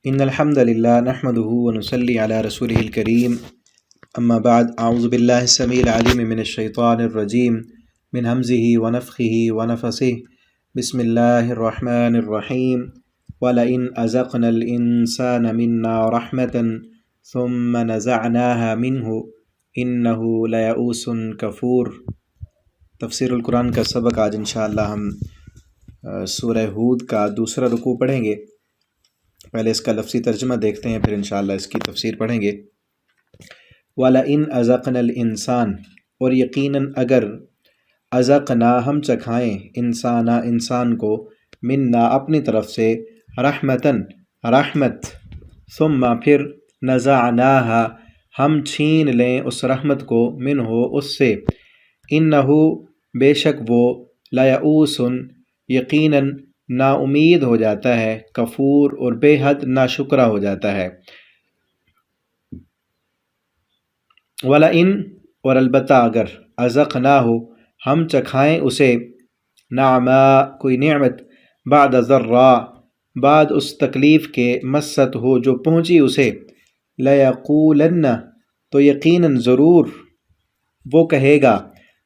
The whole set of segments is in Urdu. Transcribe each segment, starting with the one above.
ان الحمد للہ نحمده ونصلی علی رسولہ الکریم اما بعد اعوذ باللہ السمیع العلیم من الشیطان الرجیم من ہمزہ ونفخہ ونفثہ بسم اللہ الرحمن الرحیم وَلَئِنْ أَذَقْنَا الْإِنسَانَ مِنَّا رَحْمَةً ثُمَّ نَزَعْنَاهَا مِنْهُ إِنَّهُ لَيَئُوسٌ کفور۔ تفسیر القرآن کا سبق آج انشاءاللہ ہم سورہ ہود کا دوسرا رکوع پڑھیں گے۔ پہلے اس کا لفظی ترجمہ دیکھتے ہیں، پھر انشاءاللہ اس کی تفسیر پڑھیں گے۔ وَلَئِنْ أَذَقْنَا الْإِنسَانَ، اور یقیناً اگر اذقنا ہم چکھائیں انسان کو منا اپنی طرف سے رحمتاً رحمت، ثم پھر نزعناہا ہم چھین لیں اس رحمت کو منہ اس سے، انہو بے شک وہ لیئوس یقیناً نا امید ہو جاتا ہے، کفور اور بے حد ناشکرہ ہو جاتا ہے۔ وَلَئِن، اور البتہ اگر اذقناہ ہم چکھائیں اسے نعما کوئی نعمت بعد ضراء بعد اس تکلیف کے مست ہو جو پہنچی اسے، لیقولن تو یقیناً ضرور وہ کہے گا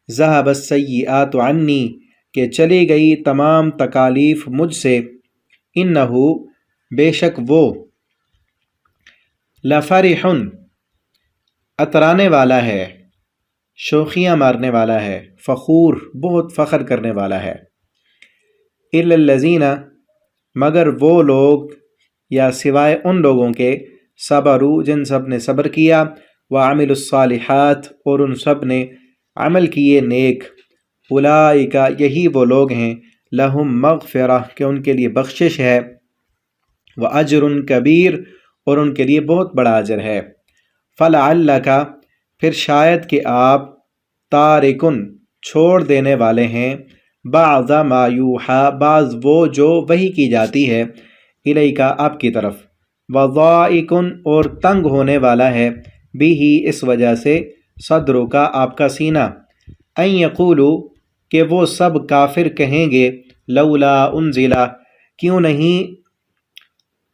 ذہب السیئات عنی کہ چلی گئی تمام تکالیف مجھ سے، انہو بے شک وہ لفرح اترانے والا ہے، شوخیاں مارنے والا ہے، فخور بہت فخر کرنے والا ہے۔ الا الذین، مگر وہ لوگ یا سوائے ان لوگوں کے صبروا جن سب نے صبر کیا، وعملوا الصالحات اور ان سب نے عمل کیے نیک، اولئک یہی وہ لوگ ہیں لہم مغفرہ کہ ان کے لیے بخشش ہے، واجر کبیر اور ان کے لیے بہت بڑا اجر ہے۔ فلعلک، پھر شاید کہ آپ تارکن چھوڑ دینے والے ہیں، بعض ما یوحی بعض وہ جو وحی کی جاتی ہے، الیک آپ کی طرف، وضائقن اور تنگ ہونے والا ہے، بھی اس وجہ سے صدرک آپ کا سینہ، ان یقولوا کہ وہ سب کافر کہیں گے لولا انزل کیوں نہیں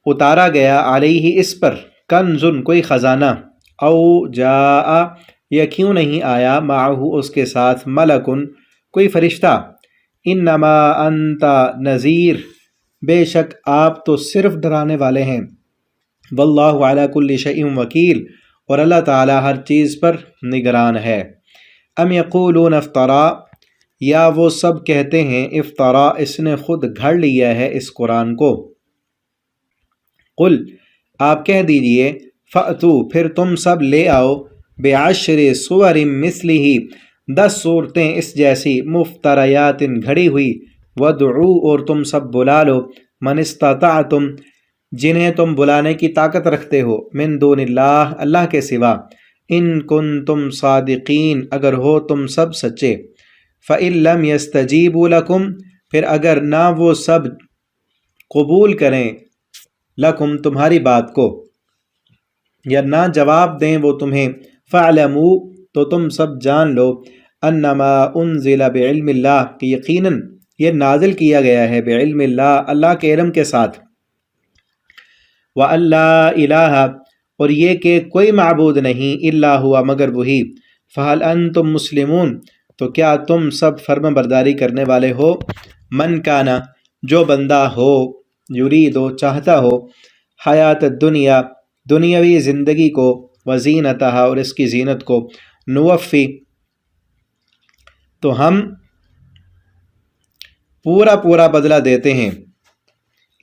اتارا گیا علیہ اس پر کنزن کوئی خزانہ، او جاء یا کیوں نہیں آیا معہ اس کے ساتھ ملکن کوئی فرشتہ، انما انت نذیر بے شک آپ تو صرف ڈرانے والے ہیں، واللہ علی کل شیء وکیل اور اللہ تعالی ہر چیز پر نگران ہے۔ ام یقولون افطرا، یا وہ سب کہتے ہیں افطرا اس نے خود گھڑ لیا ہے اس قرآن کو، قل آپ کہہ دیجئے فأتو پھر تم سب لے آؤ بعشر سور مثلہ 10 صورتیں اس جیسی مفتریات گھڑی ہوئی، وادعو اور تم سب بلا لو من استطعتم جنہیں تم بلانے کی طاقت رکھتے ہو، من دون اللہ اللہ کے سوا، ان کنتم صادقین اگر ہو تم سب سچے، فإن لم يستجیبوا لکم پھر اگر نہ وہ سب قبول کریں لکم تمہاری بات کو، یا نہ جواب دیں وہ تمہیں، فاعلموا تو تم سب جان لو، انما انزل بعلم اللہ کہ یقیناً یہ نازل کیا گیا ہے بعلم اللہ اللہ کے علم کے ساتھ، وَأَن لَا الہ اور یہ کہ کوئی معبود نہیں الا ہوا مگر وہی، فہل انتم مسلمون تو کیا تم سب فرما برداری کرنے والے ہو، من کانا جو بندہ ہو یرید و چاہتا ہو، حیات الدنیا دنیاوی زندگی کو، وزینتہا اور اس کی زینت کو، نوفی تو ہم پورا بدلہ دیتے ہیں،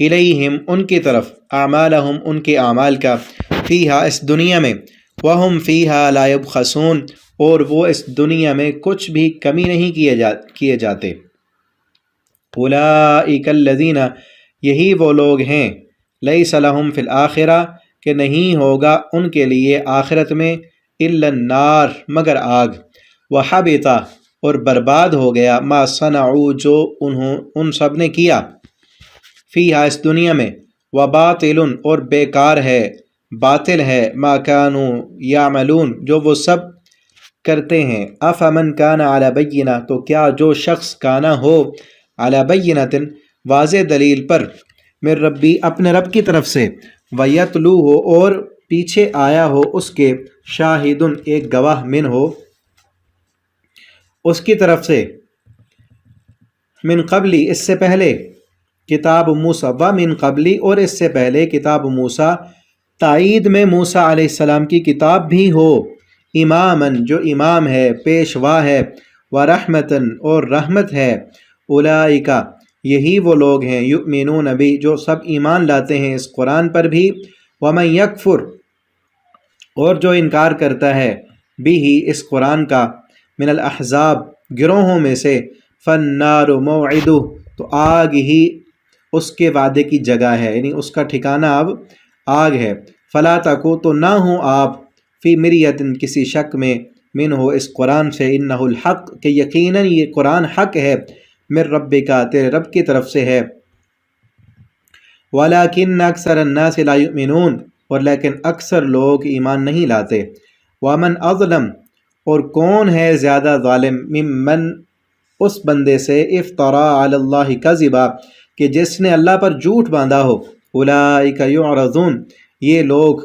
الیہم ان کی طرف، اعمالہم ان کے اعمال کا، فیہا اس دنیا میں، وہم فیہا لا یبخسون اور وہ اس دنیا میں کچھ بھی کمی نہیں کیے جاتے، اولئک الذین یہی وہ لوگ ہیں، لیس لہم فی الآخرہ کہ نہیں ہوگا ان کے لیے آخرت میں، الا النار مگر آگ، وحبط اور برباد ہو گیا ما صنعوا جو ان سب نے کیا، فیہا اس دنیا میں، وباطل اور بیکار ہے باطل ہے، ما کانوا یعملون جو وہ سب کرتے ہیں، افمن کان علی بینہ تو کیا جو شخص کانا ہو علی بینۃ واضح دلیل پر، من ربی اپنے رب کی طرف سے، ویتلو ہو اور پیچھے آیا ہو اس کے شاہدن ایک گواہ من ہو اس کی طرف سے من قبلی اس سے پہلے کتاب موسیٰ و من قبلی اور اس سے پہلے کتاب موسیٰ تائید میں موسیٰ علیہ السلام کی کتاب بھی ہو اماماً جو امام ہے پیشوا ہے ورحمتاً اور رحمت ہے اولئک یہی وہ لوگ ہیں یؤمنون بھی جو سب ایمان لاتے ہیں اس قرآن پر بھی ومن یکفر اور جو انکار کرتا ہے بھی اس قرآن کا من الاحزاب گروہوں میں سے فالنار موعدہ تو آگ ہی اس کے وعدے کی جگہ ہے یعنی اس کا ٹھکانہ اب آگ ہے فلا تکو تو نہ ہوں آپ فی مریت کسی شک میں من ہو اس قرآن سے انہ الحق کہ یقیناً یہ قرآن حق ہے من ربک تیرے رب کی طرف سے ہے ولیکن اکثر الناس لا یؤمنون اور لیکن اکثر لوگ ایمان نہیں لاتے ومن اظلم اور کون ہے زیادہ ظالم ممن اس بندے سے افترا علی اللہ کذبا کہ جس نے اللہ پر جھوٹ باندھا ہو اولئک یعرضون یہ لوگ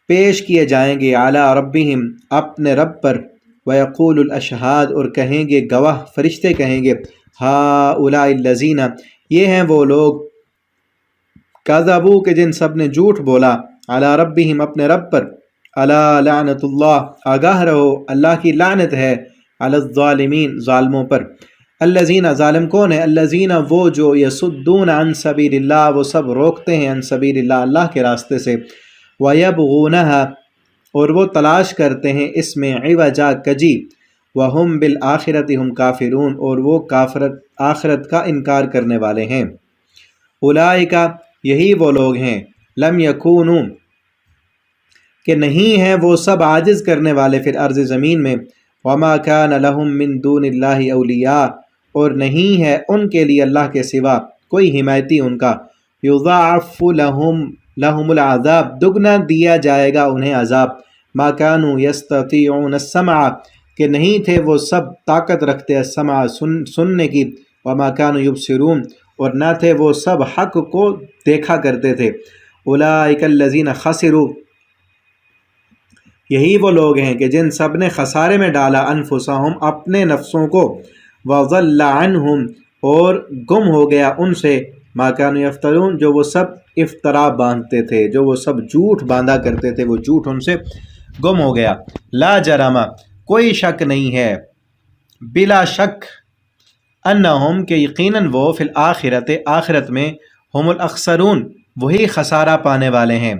پیش کیے جائیں گے علی ربہم اپنے رب پر ویقول الاشہاد اور کہیں گے گواہ فرشتے کہیں گے ہؤلاء الذین یہ ہیں وہ لوگ کذبوا کہ جن سب نے جھوٹ بولا علی ربہم اپنے رب پر الا لعنت اللہ آگاہ رہو اللہ کی لعنت ہے علی الظالمین ظالموں پر الذین ظالم کون ہے الذین وہ جو یصدون عن سبیل اللہ وہ سب روکتے ہیں عن سبیل اللہ اللہ کے راستے سے وَيَبْغُونَهَا اور وہ تلاش کرتے ہیں اس میں عوجا کجی وَهُمْ بِالْآخِرَةِ هُمْ کافرون اور وہ آخرت کا انکار کرنے والے ہیں اولئک یہی وہ لوگ ہیں لم یکونوا کہ نہیں ہیں وہ سب عاجز کرنے والے فی الارض زمین میں وما كان لهم من دون اللہ اولیاء اور نہیں ہے ان کے لیے اللہ کے سوا کوئی حمایتی ان کا یضاعف لهم العذاب دگنا دیا جائے گا انہیں عذاب ما كانوا يستطيعون السمع کہ نہیں تھے وہ سب طاقت رکھتے السمع سننے کی وما كانوا يبصرون اور نہ تھے وہ سب حق کو دیکھا کرتے تھے اولئک الذین خسروا یہی وہ لوگ ہیں کہ جن سب نے خسارے میں ڈالا انفسہم اپنے نفسوں کو وضل عنہم اور گم ہو گیا ان سے ما كانوا یفترون جو وہ سب افطرا باندھتے تھے جو وہ سب جھوٹ باندھا کرتے تھے وہ جھوٹ ان سے گم ہو گیا لا جرم کوئی شک نہیں ہے بلا شک انہم کہ یقیناً وہ فی الآخرت آخرت میں ہم الاخسرون وہی خسارہ پانے والے ہیں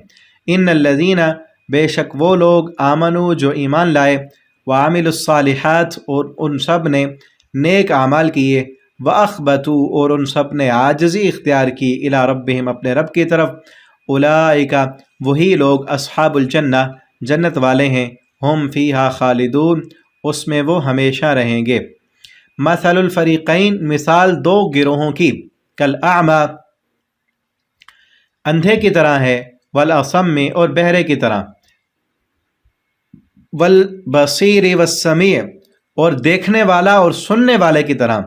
ان الذین بے شک وہ لوگ آمنو جو ایمان لائے وعملوا الصالحات اور ان سب نے نیک اعمال کیے وَأَخْبَتُوا اور ان سب نے عاجزی اختیار کی الی ربہم اپنے رب کی طرف اولئک وہی لوگ اصحاب الجنہ جنت والے ہیں ہم فیہا خالدون اس میں وہ ہمیشہ رہیں گے مثل الفریقین مثال دو گروہوں کی کالاعمی اندھے کی طرح ہے والاصم اور بہرے کی طرح والبصیر والسمیع اور دیکھنے والا اور سننے والے کی طرح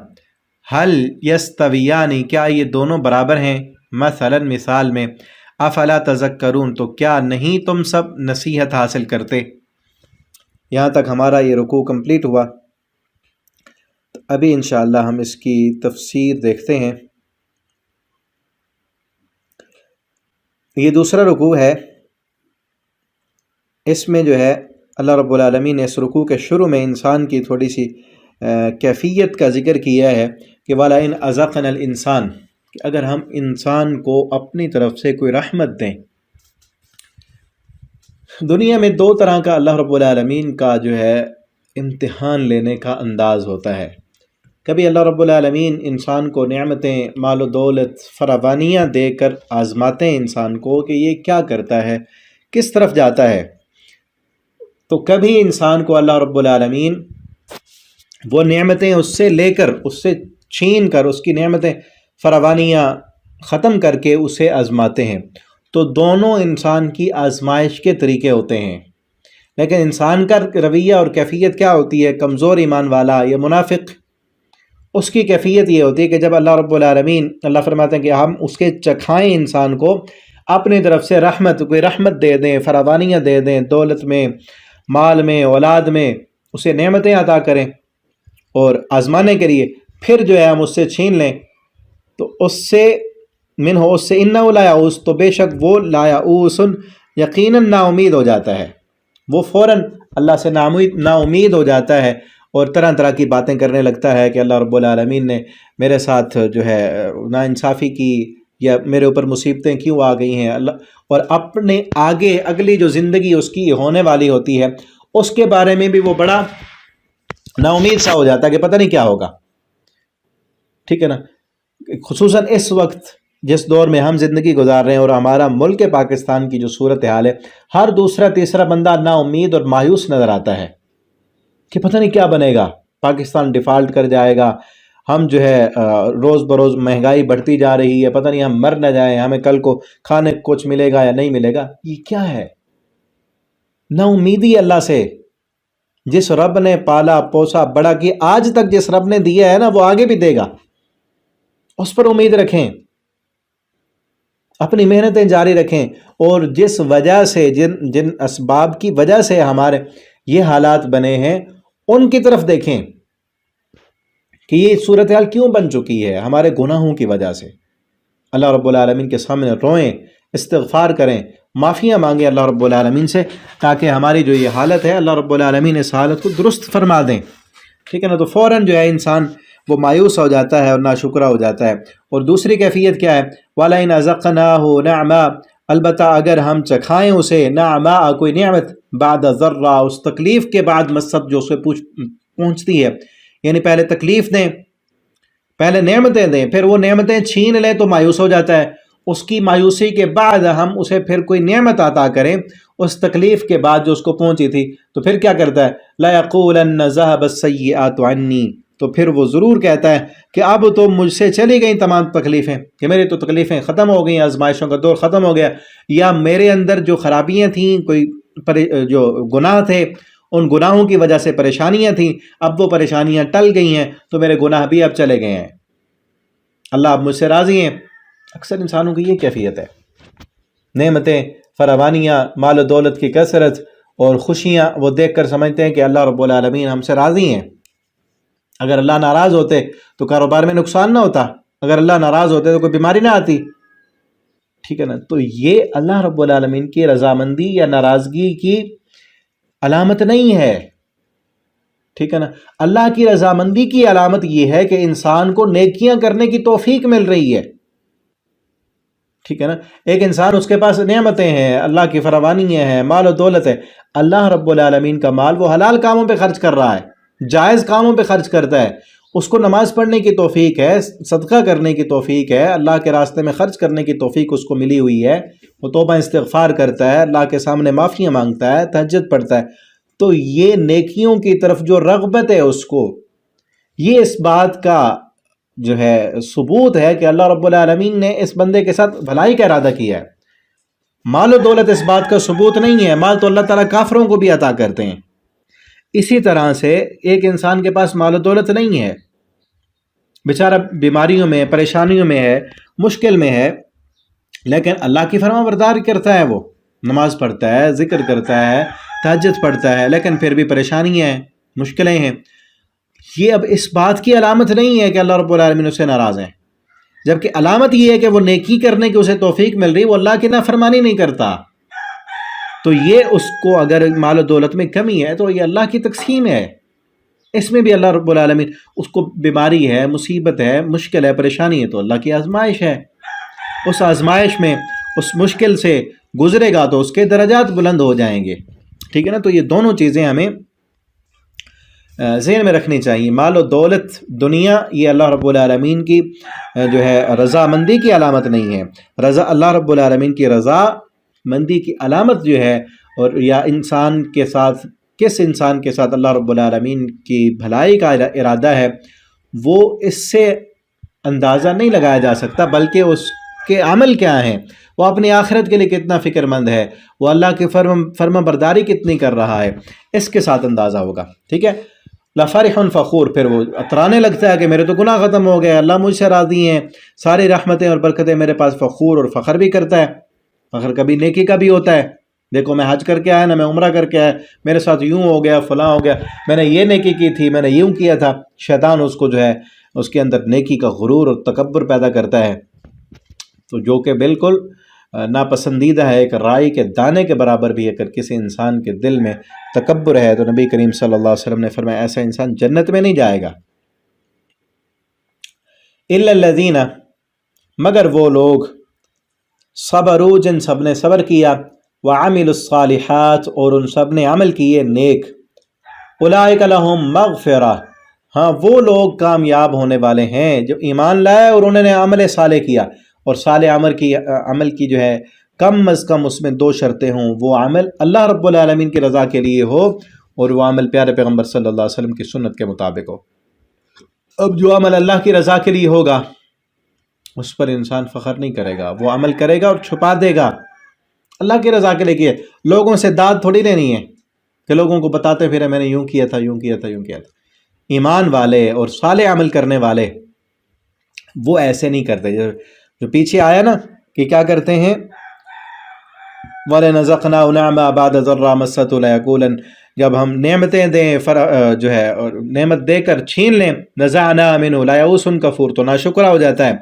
حل یستویانی کیا یہ دونوں برابر ہیں مثلا مثال میں افلا تذکرون تو کیا نہیں تم سب نصیحت حاصل کرتے یہاں تک ہمارا یہ رکوع کمپلیٹ ہوا ابھی انشاءاللہ ہم اس کی تفسیر دیکھتے ہیں یہ دوسرا رکوع ہے اس میں جو ہے اللہ رب العالمین نے اس رکوع کے شروع میں انسان کی تھوڑی سی کیفیت کا ذکر کیا ہے کہ وَلَئِنْ أَذَقْنَا الْإِنسان کہ اگر ہم انسان کو اپنی طرف سے کوئی رحمت دیں دنیا میں دو طرح کا اللہ رب العالمین کا جو ہے امتحان لینے کا انداز ہوتا ہے کبھی اللہ رب العالمین انسان کو نعمتیں مال و دولت فراوانیاں دے کر آزماتے ہیں انسان کو کہ یہ کیا کرتا ہے کس طرف جاتا ہے تو کبھی انسان کو اللہ رب العالمین وہ نعمتیں اس سے لے کر اس سے چھین کر اس کی نعمتیں فراوانیاں ختم کر کے اسے آزماتے ہیں تو دونوں انسان کی آزمائش کے طریقے ہوتے ہیں لیکن انسان کا رویہ اور کیفیت کیا ہوتی ہے کمزور ایمان والا یا منافق اس کی کیفیت یہ ہوتی ہے کہ جب اللہ رب العالمین اللہ فرماتے ہیں کہ ہم اس کے چکھائیں انسان کو اپنی طرف سے رحمت، کوئی رحمت دے دیں، فراوانیاں دے دیں، دولت میں، مال میں، اولاد میں، اسے نعمتیں عطا کریں اور آزمانے کے لیے، پھر جو ہے ہم اس سے چھین لیں تو اس سے اس سے انہ لا یعوس، تو بے شک وہ لا یعوس یقیناً نا امید ہو جاتا ہے، وہ فوراً اللہ سے نا امید ہو جاتا ہے اور طرح طرح کی باتیں کرنے لگتا ہے کہ اللہ رب العالمین نے میرے ساتھ جو ہے ناانصافی کی، یا میرے اوپر مصیبتیں کیوں آ گئی ہیں اللہ، اور اپنے آگے اگلی جو زندگی اس کی ہونے والی ہوتی ہے اس کے بارے میں بھی وہ بڑا نا امید سا ہو جاتا ہے کہ پتہ نہیں کیا ہوگا، ٹھیک ہے نا۔ خصوصاً اس وقت جس دور میں ہم زندگی گزار رہے ہیں اور ہمارا ملک پاکستان کی جو صورتحال ہے، ہر دوسرا تیسرا بندہ نا امید اور مایوس نظر آتا ہے کہ پتہ نہیں کیا بنے گا، پاکستان ڈیفالٹ کر جائے گا، ہم جو ہے روز بروز مہنگائی بڑھتی جا رہی ہے، پتہ نہیں ہم مر نہ جائیں، ہمیں کل کو کھانے کچھ ملے گا یا نہیں ملے گا۔ یہ کیا ہے؟ نا امیدی اللہ سے، جس رب نے پالا پوسا بڑا کی، آج تک جس رب نے دیا ہے نا وہ آگے بھی دے گا، اس پر امید رکھیں، اپنی محنتیں جاری رکھیں، اور جس وجہ سے جن اسباب کی وجہ سے ہمارے یہ حالات بنے ہیں ان کی طرف دیکھیں کہ یہ صورتحال کیوں بن چکی ہے، ہمارے گناہوں کی وجہ سے۔ اللہ رب العالمین کے سامنے روئیں، استغفار کریں، معافیاں مانگیں اللہ رب العالمین سے، تاکہ ہماری جو یہ حالت ہے اللہ رب العالمین اس حالت کو درست فرما دیں، ٹھیک ہے نا۔ تو فوراً جو ہے انسان وہ مایوس ہو جاتا ہے اور ناشکرہ ہو جاتا ہے۔ اور دوسری کیفیت کیا ہے؟ وَلَئِنْ أَذَقْنَاهُ نَعْمًا، البتہ اگر ہم چکھائیں اسے نعماء کوئی نعمت، بعد ذرہ اس تکلیف کے بعد مست جو اسے پہنچتی ہے، یعنی پہلے تکلیف دیں، پہلے نعمتیں دیں، پھر وہ نعمتیں چھین لیں تو مایوس ہو جاتا ہے، اس کی مایوسی کے بعد ہم اسے پھر کوئی نعمت عطا کریں اس تکلیف کے بعد جو اس کو پہنچی تھی، تو پھر کیا کرتا ہے؟ لَيَقُولَنَّ ذَهَبَ السَّيِّئَاتُ عَنِّي، تو پھر وہ ضرور کہتا ہے کہ اب تو مجھ سے چلی گئیں تمام تکلیفیں، کہ میری تو تکلیفیں ختم ہو گئیں، آزمائشوں کا دور ختم ہو گیا، یا میرے اندر جو خرابیاں تھیں، کوئی جو گناہ تھے، ان گناہوں کی وجہ سے پریشانیاں تھیں، اب وہ پریشانیاں ٹل گئی ہیں، تو میرے گناہ بھی اب چلے گئے ہیں، اللہ اب مجھ سے راضی ہیں۔ اکثر انسانوں کی یہ کیفیت ہے، نعمتیں، فراوانیاں، مال و دولت کی کثرت اور خوشیاں وہ دیکھ کر سمجھتے ہیں کہ اللہ رب العالمین ہم سے راضی ہیں۔ اگر اللہ ناراض ہوتے تو کاروبار میں نقصان نہ ہوتا، اگر اللہ ناراض ہوتے تو کوئی بیماری نہ آتی، ٹھیک ہے نا۔ تو یہ اللہ رب العالمین کی رضامندی یا ناراضگی کی علامت نہیں ہے، ٹھیک ہے نا۔ اللہ کی رضامندی کی علامت یہ ہے کہ انسان کو نیکیاں کرنے کی توفیق مل رہی ہے، ٹھیک ہے نا۔ ایک انسان اس کے پاس نعمتیں ہیں، اللہ کی فراوانیاں ہیں، مال و دولت ہے، اللہ رب العالمین کا مال وہ حلال کاموں پہ خرچ کر رہا ہے، جائز کاموں پہ خرچ کرتا ہے، اس کو نماز پڑھنے کی توفیق ہے، صدقہ کرنے کی توفیق ہے، اللہ کے راستے میں خرچ کرنے کی توفیق اس کو ملی ہوئی ہے، وہ توبہ استغفار کرتا ہے، اللہ کے سامنے معافیاں مانگتا ہے، تہجد پڑھتا ہے، تو یہ نیکیوں کی طرف جو رغبت ہے اس کو، یہ اس بات کا جو ہے ثبوت ہے کہ اللہ رب العالمین نے اس بندے کے ساتھ بھلائی کا ارادہ کیا ہے۔ مال و دولت اس بات کا ثبوت نہیں ہے، مال تو اللہ تعالیٰ کافروں کو بھی عطا کرتے ہیں۔ اسی طرح سے ایک انسان کے پاس مال و دولت نہیں ہے، بیچارہ بیماریوں میں، پریشانیوں میں ہے، مشکل میں ہے، لیکن اللہ کی فرما برداری کرتا ہے، وہ نماز پڑھتا ہے، ذکر کرتا ہے، تہجد پڑھتا ہے، لیکن پھر بھی پریشانیاں ہیں، مشکلیں ہیں۔ یہ اب اس بات کی علامت نہیں ہے کہ اللہ رب العالمین اس سے ناراض ہیں، جبکہ علامت یہ ہے کہ وہ نیکی کرنے کی اسے توفیق مل رہی، وہ اللہ کی نافرمانی نہیں کرتا۔ تو یہ اس کو اگر مال و دولت میں کمی ہے تو یہ اللہ کی تقسیم ہے، اس میں بھی اللہ رب العالمین، اس کو بیماری ہے، مصیبت ہے، مشکل ہے، پریشانی ہے، تو اللہ کی آزمائش ہے، اس آزمائش میں اس مشکل سے گزرے گا تو اس کے درجات بلند ہو جائیں گے، ٹھیک ہے نا۔ تو یہ دونوں چیزیں ہمیں ذہن میں رکھنی چاہیے، مال و دولت، دنیا، یہ اللہ رب العالمین کی جو ہے رضامندی کی علامت نہیں ہے، اللہ رب العالمین کی رضا مندی کی علامت جو ہے، اور یا انسان کے ساتھ، کس انسان کے ساتھ اللہ رب العالمین کی بھلائی کا ارادہ ہے، وہ اس سے اندازہ نہیں لگایا جا سکتا، بلکہ اس کے عمل کیا ہیں، وہ اپنی آخرت کے لیے کتنا فکر مند ہے، وہ اللہ کی فرما برداری کتنی کر رہا ہے، اس کے ساتھ اندازہ ہوگا، ٹھیک ہے۔ لفرح فخور، پھر وہ اترانے لگتا ہے کہ میرے تو گناہ ختم ہو گئے، اللہ مجھ سے راضی ہیں، ساری رحمتیں اور برکتیں میرے پاس، فخور اور فخر بھی کرتا ہے۔ فخر کبھی نیکی کا بھی ہوتا ہے، دیکھو میں حج کر کے آیا نا، میں عمرہ کر کے آیا، میرے ساتھ یوں ہو گیا، فلاں ہو گیا، میں نے یہ نیکی کی تھی، میں نے یوں کیا تھا۔ شیطان اس کو جو ہے اس کے اندر نیکی کا غرور اور تکبر پیدا کرتا ہے، تو جو کہ بالکل ناپسندیدہ ہے۔ ایک رائی کے دانے کے برابر بھی اگر کسی انسان کے دل میں تکبر ہے تو نبی کریم صلی اللہ علیہ وسلم نے فرمایا ایسا انسان جنت میں نہیں جائے گا۔ الا الذین، مگر وہ لوگ، صبروا، جن سب نے صبر کیا، وعملوا الصالحات، اور ان سب نے عمل کیے نیک، اولئک لہم مغفرہ، ہاں وہ لوگ کامیاب ہونے والے ہیں جو ایمان لائے اور انہوں نے عمل صالح کیا۔ اور صالح عمل کی جو ہے کم از کم اس میں 2 شرطیں ہوں، وہ عمل اللہ رب العالمین کی رضا کے لیے ہو، اور وہ عمل پیارے پیغمبر صلی اللہ علیہ وسلم کی سنت کے مطابق ہو۔ اب جو عمل اللہ کی رضا کے لیے ہوگا اس پر انسان فخر نہیں کرے گا، وہ عمل کرے گا اور چھپا دے گا، اللہ کی رضا کے لیے کیے۔ لوگوں سے داد تھوڑی لینی ہے کہ لوگوں کو بتاتے پھرے میں نے یوں کیا تھا، یوں کیا تھا، یوں کیا تھا۔ ایمان والے اور صالح عمل کرنے والے وہ ایسے نہیں کرتے، جو پیچھے آیا نا کہ کیا کرتے ہیں، وَلَنَزَقْنَاهُ نَعْمًا بَعْدَ ضَرَّةٍ مَسَّتْهُ لَيَقُولَنَّ، جب ہم نعمتیں دیں جو ہے اور نعمت دے کر چھین لیں، نَزَعْنَا مِنْهُ لَيَئُوسٌ كَفُورٌ، تو ناشکرا ہو جاتا ہے۔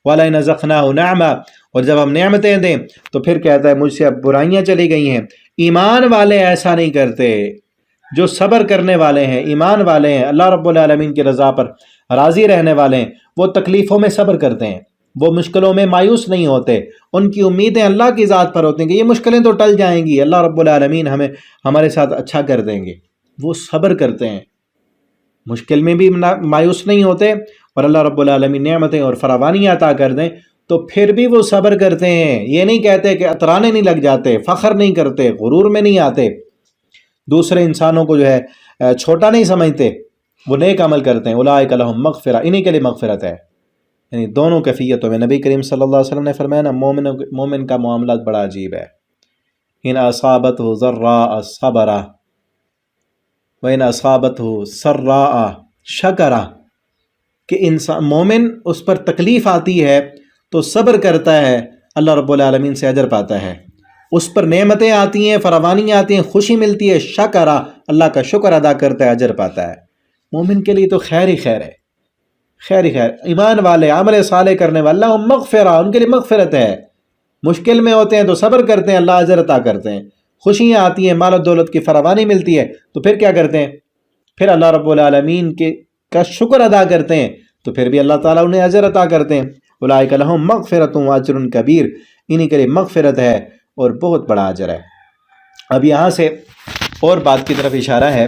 وَلَنَزَقْنَاهُ نَعْمًا، اور جب ہم نعمتیں دیں تو پھر کہتا ہے مجھ سے اب برائیاں چلی گئی ہیں۔ ایمان والے ایسا نہیں کرتے، جو صبر کرنے والے ہیں، ایمان والے ہیں، اللہ رب العالمین کی رضا پر راضی رہنے والے ہیں، وہ تکلیفوں میں صبر کرتے ہیں، وہ مشکلوں میں مایوس نہیں ہوتے، ان کی امیدیں اللہ کی ذات پر ہوتی ہیں کہ یہ مشکلیں تو ٹل جائیں گی، اللہ رب العالمین ہمارے ساتھ اچھا کر دیں گے۔ وہ صبر کرتے ہیں، مشکل میں بھی مایوس نہیں ہوتے، اور اللہ رب العالمین نعمتیں اور فراوانی عطا کر دیں تو پھر بھی وہ صبر کرتے ہیں۔ یہ نہیں کہتے کہ اترانے نہیں لگ جاتے، فخر نہیں کرتے، غرور میں نہیں آتے، دوسرے انسانوں کو جو ہے چھوٹا نہیں سمجھتے، وہ نیک عمل کرتے ہیں۔ اولئک لہم مغفرہ، انہی کے لیے مغفرت ہے۔ یعنی دونوں کیفیتوں میں نبی کریم صلی اللہ علیہ وسلم نے فرمایا نا، مومن کا معاملہ بڑا عجیب ہے۔ ان اصابتہ ضراء صبر وان اصابتہ سراء شکر، کہ انسان مومن اس پر تکلیف آتی ہے تو صبر کرتا ہے، اللہ رب العالمین سے اجر پاتا ہے۔ اس پر نعمتیں آتی ہیں، فراوانی آتی ہیں، خوشی ملتی ہے، شکر، اللہ کا شکر ادا کرتا ہے، اجر پاتا ہے۔ مومن کے لیے تو خیر ہی خیر ہے، خیر ہی خیر۔ ایمان والے عمل صالح کرنے والے، اللہ مغفرہ، ان کے لیے مغفرت ہے۔ مشکل میں ہوتے ہیں تو صبر کرتے ہیں، اللہ اجر عطا کرتے ہیں۔ خوشیاں آتی ہیں، مال و دولت کی فراوانی ملتی ہے تو پھر کیا کرتے ہیں؟ پھر اللہ رب العالمین کا شکر ادا کرتے ہیں تو پھر بھی اللہ تعالیٰ انہیں اجر عطا کرتے ہیں۔ اولئک لہم مغفرۃ واجر کبیر، انہی کے لیے مغفرت ہے اور بہت بڑا اجر ہے۔ اب یہاں سے اور بات کی طرف اشارہ ہے،